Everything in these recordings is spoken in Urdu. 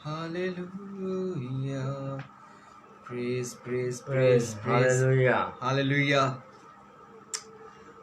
Hallelujah. Praise, praise, praise, hallelujah. Hallelujah.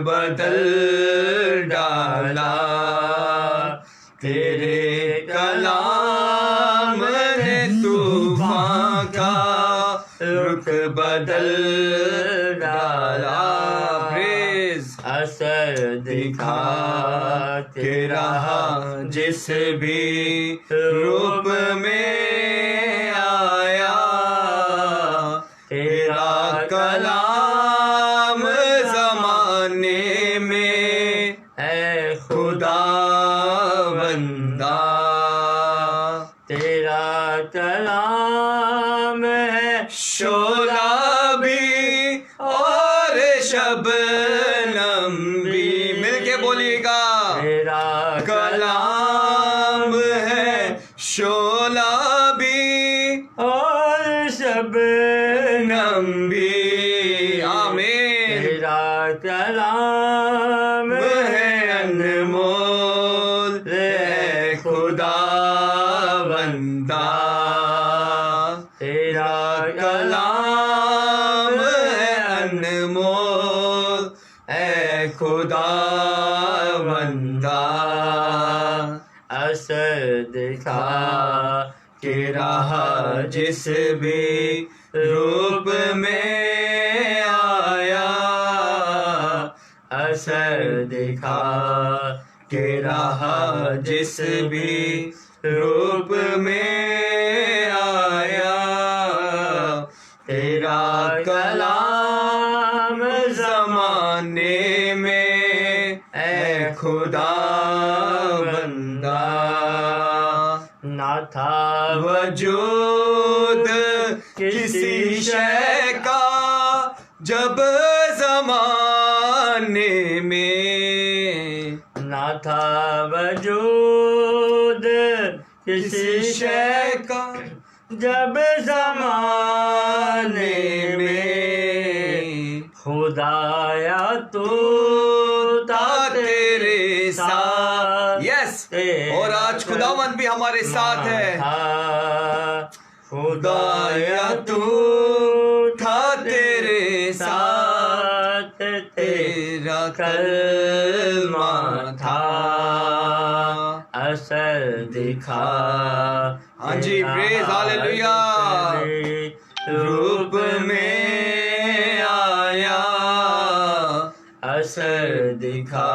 بدل ڈالا تیرے کلام نے طوفان کا رخ بدل ڈالا پریز اثر دکھا کے رہا جس بھی روپ میں آیا تیرا کلام زمانے میں ہے خدا بندہ تیرا کلام ہے شولا بھی اور شبنم بھی مل کے بولیے گا تیرا کلام ہے شولا بھی اور شبنم بھی آمین تیرا کلام ہے انمول اے خدا بندہ تیرا کلام ہے انمول اے خدا بندہ اثر دکھا کہ رہا جس بھی روپ میں آیا اثر دکھا کہ رہا جس بھی روپ میں آیا تیرا کلام زمانے میں اے خدا بندہ نہ تھا وجود کسی شے کا جب زمانے میں نہ تھا وجود کسی شے کا جب زمانے میں خدایا تو تا تیرے ساتھ یس اور آج خداوند بھی ہمارے ساتھ ہے خدایا تو تھا تیرے ساتھ تیرا کلمہ تھا اثر دکھا ہاں جی پریز ہاللیلویا روپ میں آیا اثر دکھا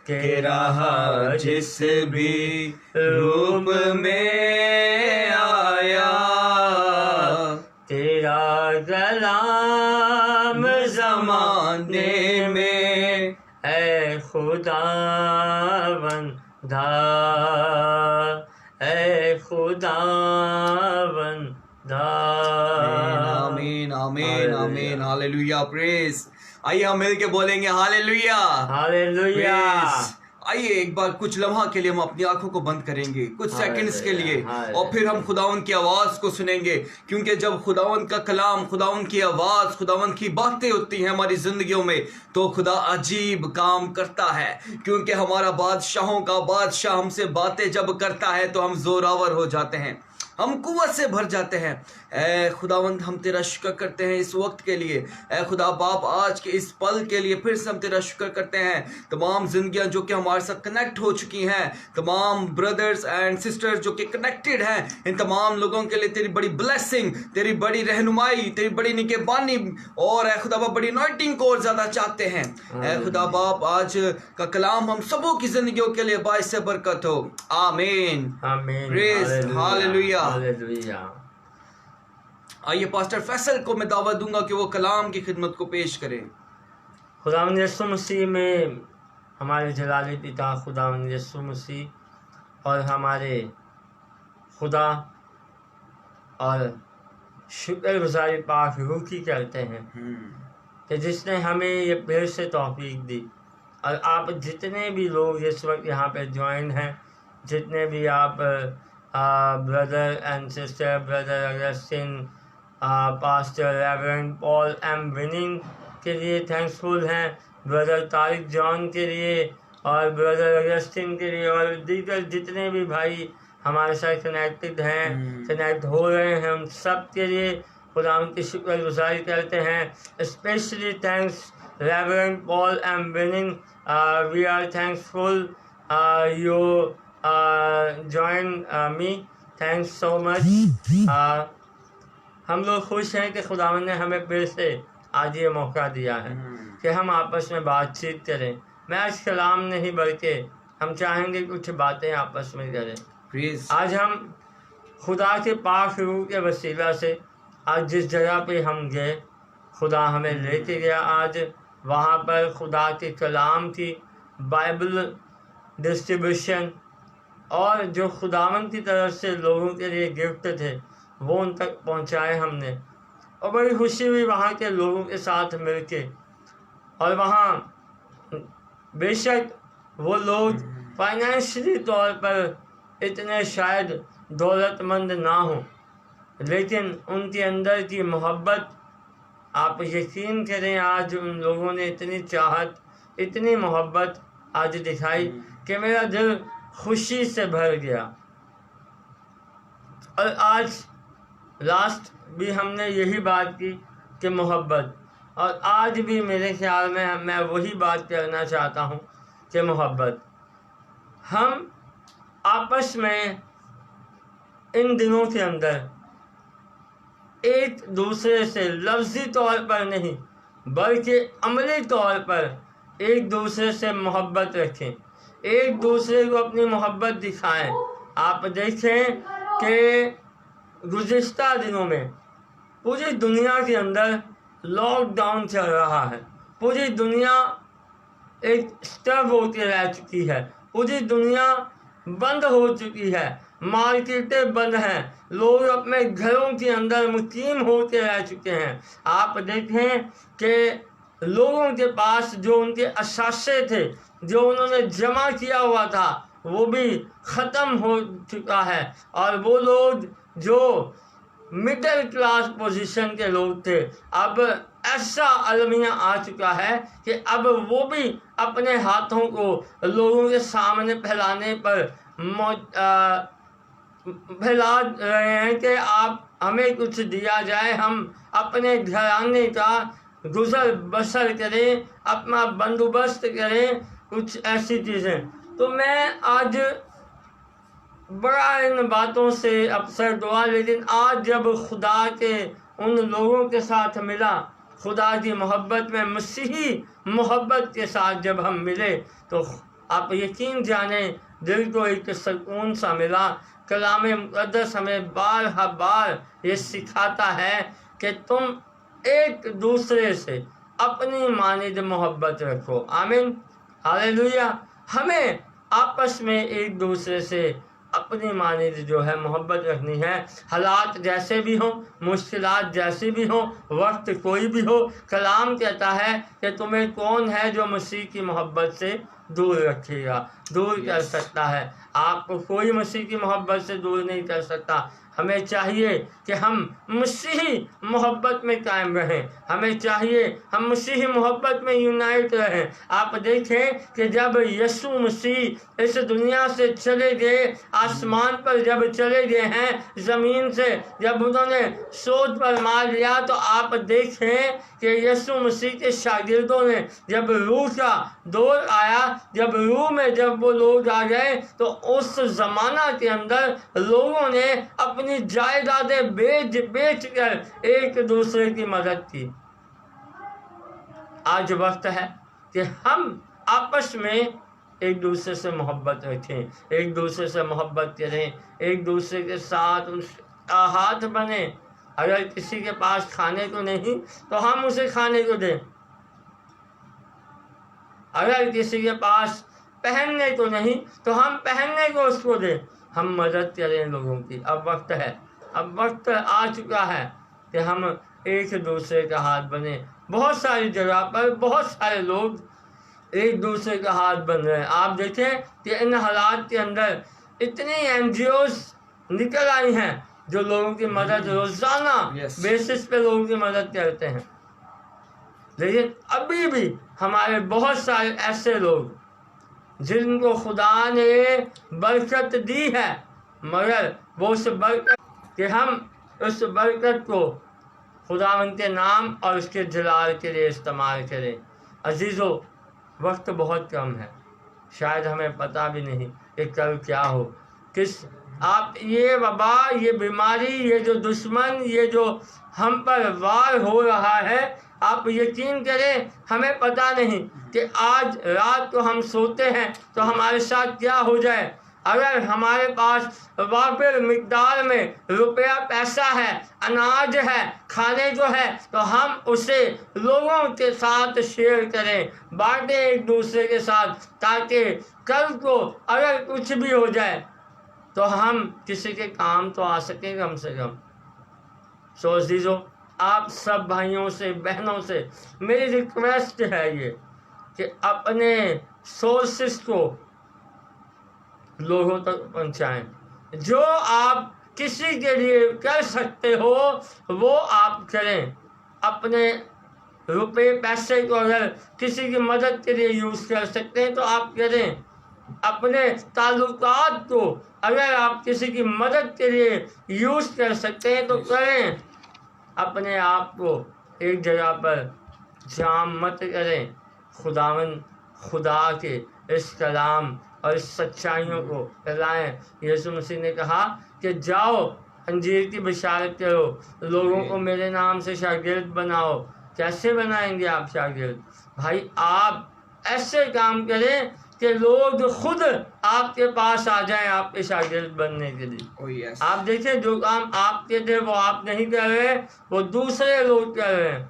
کہ رہا جس بھی روپ میں آیا تیرا کلام زمانے میں اے خدا بندہ اے خدا بندہ آمین آمین آمین ہاللیلویا پریز آئیے ہم مل کے بولیں گے ہاللیلویا ہاللیلویا آئیے ایک بار کچھ لمحہ کے لیے ہم اپنی آنکھوں کو بند کریں گے کچھ سیکنڈز کے لیے اور پھر ہم خداوند کی آواز کو سنیں گے کیونکہ جب خداوند کا کلام خداوند کی آواز خداوند کی باتیں ہوتی ہیں ہماری زندگیوں میں تو خدا عجیب کام کرتا ہے کیونکہ ہمارا بادشاہوں کا بادشاہ ہم سے باتیں جب کرتا ہے تو ہم زوراور ہو جاتے ہیں ہم قوت سے بھر جاتے ہیں اے خداوند ہم تیرا شکر کرتے ہیں اس وقت کے لیے اے خدا باپ آج کے اس پل کے لیے پھر سے ہم تیرا شکر کرتے ہیں تمام زندگیاں جو کہ ہمارے ساتھ کنیکٹ ہو چکی ہیں تمام بردرز اینڈ سسٹرز جو کہ کنیکٹڈ ہیں ان تمام لوگوں کے لیے تیری بڑی بلیسنگ تیری بڑی رہنمائی تیری بڑی نگہبانی اور اے خدا باپ بڑی انوائنٹنگ کو اور زیادہ چاہتے ہیں اے خدا باپ آج کا کلام ہم سبوں کی زندگیوں کے لیے باعث برکت ہو آمین آمین پریز ہاللیلویا ہاللیلویا آئیے پاسٹر فیصل کو میں دعوت دوں گا کہ وہ کلام کی خدمت کو پیش کریں خداوند یسوع مسیح میں ہمارے جلالی پتا خداوند یسوع مسیح اور ہمارے خدا اور شکر گزاری پاک روح کی کرتے ہیں کہ جس نے ہمیں یہ پھر سے توفیق دی اور آپ جتنے بھی لوگ اس وقت یہاں پہ جوائن ہیں جتنے بھی آپ brother and sister brother Augustine pastor reverend Paul M وننگ کے لیے تھینکسفل ہیں بردر طارق جان کے لیے اور بردر اگسٹن کے لیے اور دیگر جتنے بھی بھائی ہمارے ساتھ کنیکٹڈ ہیں کنیکٹ ہو رہے ہیں ان سب کے لیے خدا ان کی شکر گزاری کرتے ہیں especially thanks Reverend Paul and Winning. We are thankful you join me. Thanks so much. ہم لوگ خوش ہیں کہ خداوند نے ہمیں پھر سے آج یہ موقع دیا ہے کہ ہم آپس میں بات چیت کریں. میں آج کلام نہیں بلکہ ہم چاہیں گے کچھ باتیں آپس میں کریں. آج ہم خدا کے پاک روح کے وسیلہ سے آج جس جگہ پہ ہم گئے خدا ہمیں لے کے گیا. آج وہاں پر خدا کے کلام کی بائبل ڈسٹریبیوشن اور جو خداوند کی طرف سے لوگوں کے لیے گفٹ تھے وہ ان تک پہنچائے ہم نے. اور بڑی خوشی ہوئی وہاں کے لوگوں کے ساتھ مل کے. اور وہاں بے شک وہ لوگ فائنینشلی طور پر اتنے شاید دولت مند نہ ہوں لیکن ان کے اندر کی محبت آپ یقین کریں آج ان لوگوں نے اتنی چاہت اتنی محبت آج دکھائی کہ میرا دل خوشی سے بھر گیا. اور آج لاسٹ بھی ہم نے یہی بات کی کہ محبت, اور آج بھی میرے خیال میں وہی بات کرنا چاہتا ہوں کہ محبت. ہم آپس میں ان دنوں کے اندر ایک دوسرے سے لفظی طور پر نہیں بلکہ عملی طور پر ایک دوسرے سے محبت رکھیں, ایک دوسرے کو اپنی محبت دکھائیں. آپ دیکھیں کہ گزشتہ دنوں میں پوری دنیا کے اندر لاک ڈاؤن چل رہا ہے, پوری دنیا ایک اسٹرب ہوتی رہ چکی ہے, پوری دنیا بند ہو چکی ہے, مارکیٹیں بند ہیں, لوگ اپنے گھروں کے اندر مقیم ہوتے رہ چکے ہیں. آپ دیکھیں کہ لوگوں کے پاس جو ان کے اثاثے تھے جو انہوں نے جمع کیا ہوا تھا وہ بھی ختم ہو چکا ہے, اور وہ لوگ جو مڈل کلاس پوزیشن کے لوگ تھے اب ایسا المیہ آ چکا ہے کہ اب وہ بھی اپنے ہاتھوں کو لوگوں کے سامنے پھیلانے پر پھیلا رہے ہیں کہ آپ ہمیں کچھ دیا جائے, ہم اپنے گھرانے کا گزر بسر کریں, اپنا بندوبست کریں, کچھ ایسی چیزیں. تو میں آج بڑا ان باتوں سے اکثر دعا, لیکن آج جب خدا کے ان لوگوں کے ساتھ ملا, خدا کی محبت میں مسیحی محبت کے ساتھ جب ہم ملے تو آپ یقین جانیں دل کو ایک سکون سا ملا. کلام مقدس ہمیں بار یہ سکھاتا ہے کہ تم ایک دوسرے سے اپنی مانند محبت رکھو. آمین, ہاللیلویا. ہمیں آپس میں ایک دوسرے سے اپنی مانند جو ہے محبت رکھنی ہے, حالات جیسے بھی ہوں, مشکلات جیسی بھی ہوں, وقت کوئی بھی ہو. کلام کہتا ہے کہ تمہیں کون ہے جو مسیح کی محبت سے دور رکھے گا, دور کر سکتا ہے. آپ کو کوئی مسیح کی محبت سے دور نہیں کر سکتا. ہمیں چاہیے کہ ہم مسیحی محبت میں قائم رہیں, ہمیں چاہیے ہم مسیحی محبت میں یونائٹ رہیں. آپ دیکھیں کہ جب یسوع مسیح اس دنیا سے چلے گئے, آسمان پر جب چلے گئے ہیں, زمین سے جب انہوں نے سوچ پر مار لیا, تو آپ دیکھیں کہ یسوع مسیح کے شاگردوں نے جب روح کا دور آیا, جب روح میں جب وہ لوگ آ گئے تو اس زمانہ کے اندر لوگوں نے اپنی جائیدادیں بیچ کر ایک دوسرے کی مدد کی. آج وقت ہے کہ ہم آپس میں ایک دوسرے سے محبت رکھیں, ایک دوسرے سے محبت کریں, ایک دوسرے کے ساتھ ہاتھ بنیں. اگر کسی کے پاس کھانے کو نہیں تو ہم اسے کھانے کو دیں, اگر کسی کے پاس پہننے کو نہیں تو ہم پہننے کو اس کو دیں, ہم مدد کریں لوگوں کی. اب وقت ہے, اب وقت آ چکا ہے کہ ہم ایک دوسرے کا ہاتھ بنیں. بہت ساری جگہ پر بہت سارے لوگ ایک دوسرے کا ہاتھ بن رہے ہیں. آپ دیکھیں کہ ان حالات کے اندر اتنی این جی اوز نکل آئی ہیں جو لوگوں کی مدد روزانہ بیسس پہ لوگوں کی مدد کرتے ہیں. لیکن ابھی بھی ہمارے بہت سارے ایسے لوگ جن کو خدا نے برکت دی ہے, مگر وہ اس برکت کہ ہم اس برکت کو خداوند کے نام اور اس کے جلال کے لیے استعمال کریں. عزیزو وقت بہت کم ہے، شاید ہمیں پتہ بھی نہیں کہ کل کیا ہو، کس آپ یہ وبا، یہ بیماری، یہ جو دشمن، یہ جو ہم پر وار ہو رہا ہے، آپ یقین کریں ہمیں پتہ نہیں کہ آج رات کو ہم سوتے ہیں تو ہمارے ساتھ کیا ہو جائے۔ اگر ہمارے پاس وافر مقدار میں روپیہ پیسہ ہے، اناج ہے، کھانے جو ہے، تو ہم اسے لوگوں کے ساتھ شیئر کریں، بانٹیں ایک دوسرے کے ساتھ، تاکہ کل کو اگر کچھ بھی ہو جائے تو ہم کسی کے کام تو آ سکیں کم سے کم۔ سو عزیزو، آپ سب بھائیوں سے بہنوں سے میری ریکویسٹ ہے یہ کہ اپنے سورسز کو لوگوں تک پہنچائیں، جو آپ کسی کے لیے کر سکتے ہو وہ آپ کریں۔ اپنے روپے پیسے کو اگر کسی کی مدد کے لیے یوز کر سکتے ہیں تو آپ کریں، اپنے تعلقات کو اگر آپ کسی کی مدد کے لیے یوز کر سکتے ہیں تو کریں۔ اپنے آپ کو ایک جگہ پر جام مت کریں، خدا کے اس کلام اور اس سچائیوں کو پھیلائیں۔ یسوع مسیح نے کہا کہ جاؤ انجیر کی بشارت کرو، لوگوں کو میرے نام سے شاگرد بناؤ۔ کیسے بنائیں گے آپ شاگرد؟ بھائی آپ ایسے کام کریں کہ لوگ خود آپ کے پاس آ جائیں آپ کے شاگرد بننے کے لیے۔ آپ دیکھیں جو کام آپ کے تھے وہ آپ نہیں کر رہے، وہ دوسرے لوگ کر رہے ہیں۔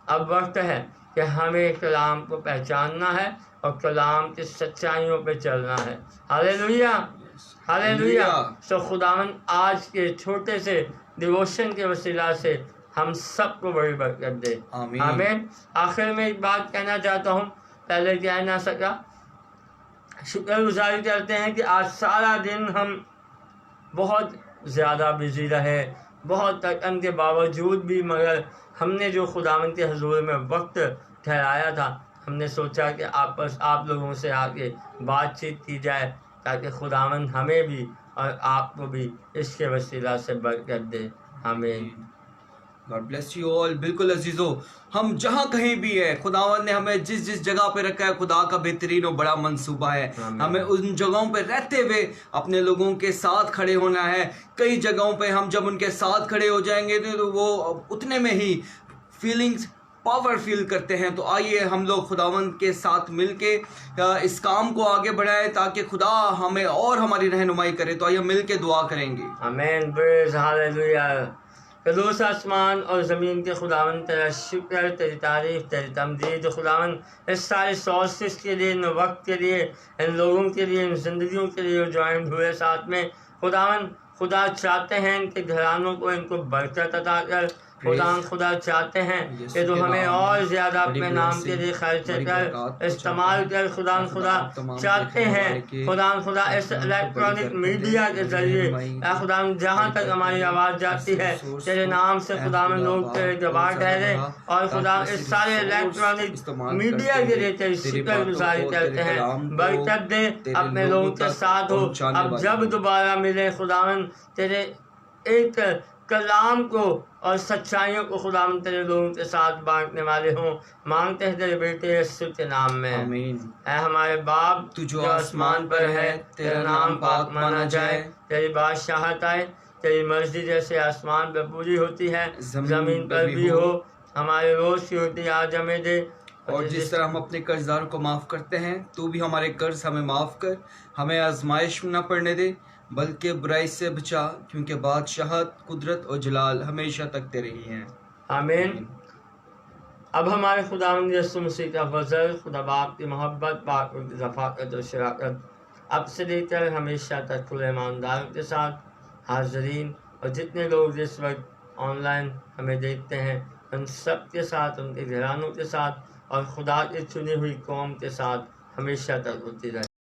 اب وقت ہے کہ ہمیں کلام کو پہچاننا ہے اور کلام کی سچائیوں پہ چلنا ہے۔ ہاللیلویا، ہاللیلویا۔ سو خداوند آج کے چھوٹے سے ڈیووشن کے وسیلہ سے ہم سب کو بڑی برکت دے، آمین۔ آخر میں ایک بات کہنا چاہتا ہوں، پہلے کہہ نہ سکا۔ شکر گزاری کرتے ہیں کہ آج سارا دن ہم بہت زیادہ بزی رہے، بہت تھکن کے باوجود بھی، مگر ہم نے جو خداوند کے حضور میں وقت ٹھہرایا تھا، ہم نے سوچا کہ آپ لوگوں سے آ کے بات چیت کی جائے، تاکہ خداوند ہمیں بھی اور آپ کو بھی اس کے وسیلہ سے برکت دے، آمین۔ God bless you all۔ بالکل عزیزو، ہم جہاں کہیں بھی ہے، خداوند نے ہمیں جس جگہ پہ رکھا ہے، خدا کا بہترین اور بڑا منصوبہ ہے۔ ہمیں ان جگہوں پہ رہتے ہوئے اپنے لوگوں کے ساتھ کھڑے ہونا ہے۔ کئی جگہوں پہ ہم جب ان کے ساتھ کھڑے ہو جائیں گے تو وہ اتنے میں ہی فیلنگز پاور فیل کرتے ہیں۔ تو آئیے ہم لوگ خداوند کے ساتھ مل کے اس کام کو آگے بڑھائیں، تاکہ خدا ہمیں اور ہماری رہنمائی کرے۔ تو آئیے مل کے دعا کریں گے۔ آمین، پریز ہاللیلویا۔ قدوس آسمان اور زمین کے خداوند، تیرا شکر، تیری تعریف، تیری تمجید خداوند، اس سارے سورسز کے لیے، ان وقت کے لیے، ان لوگوں کے لیے، ان زندگیوں کے لیے جوائن ہوئے ساتھ میں۔ خداوند خدا چاہتے ہیں ان کے گھرانوں کو، ان کو برکت عطا کر۔ خدا چاہتے ہیں کہ تو ہمیں اور زیادہ اپنے نام کے لیے خرچ کر، استعمال کر۔ خدا چاہتے ہیں خدا اس الیکٹرانک میڈیا کے ذریعے خدا جہاں تک ہماری آواز جاتی ہے، تیرے نام سے خدا میں لوگ تیرے گواہ ٹھہرے، اور خدا اس سارے الیکٹرانک میڈیا کے لیے تیری شکر گزاری کرتے ہیں۔ برکت دے، اپنے لوگوں کے ساتھ ہو۔ اب جب دوبارہ ملے خداوند، تیرے ایک کلام کو اور سچائیوں کو خداوند تیرے لوگوں کے ساتھ بانٹنے والے ہوں، مانگتے ہیں تیرے بیٹے یسوع کے نام میں، آمین۔ اے ہمارے باپ تو جو آسمان پر ہے، تیرا نام پاک مانا جائے، تیری بادشاہت آئے، تیری مرضی جیسے آسمان پہ پوری ہوتی ہے زمین پر بھی ہو۔ ہمارے روز کی روٹی آج ہمیں دے، اور جس طرح ہم اپنے قرض داروں کو معاف کرتے ہیں، تو بھی ہمارے قرض ہمیں معاف کر، ہمیں آزمائش میں نہ پڑنے دے، بلکہ برائی سے بچا، کیونکہ بادشاہت، قدرت اور جلال ہمیشہ تک تیرے ہی ہیں، آمین۔ اب ہمارے خداوند یسوع مسیح کا فضل، خدا باپ کی محبت، پاک روح کی رفاقت اور شراکت اب سے لے کر ہمیشہ تک کھلے ایمانداروں کے ساتھ، حاضرین اور جتنے لوگ اس وقت آن لائن ہمیں دیکھتے ہیں، ان سب کے ساتھ، ان کے گھرانوں کے ساتھ اور خدا کی چنی ہوئی قوم کے ساتھ ہمیشہ تک ہوتی رہے۔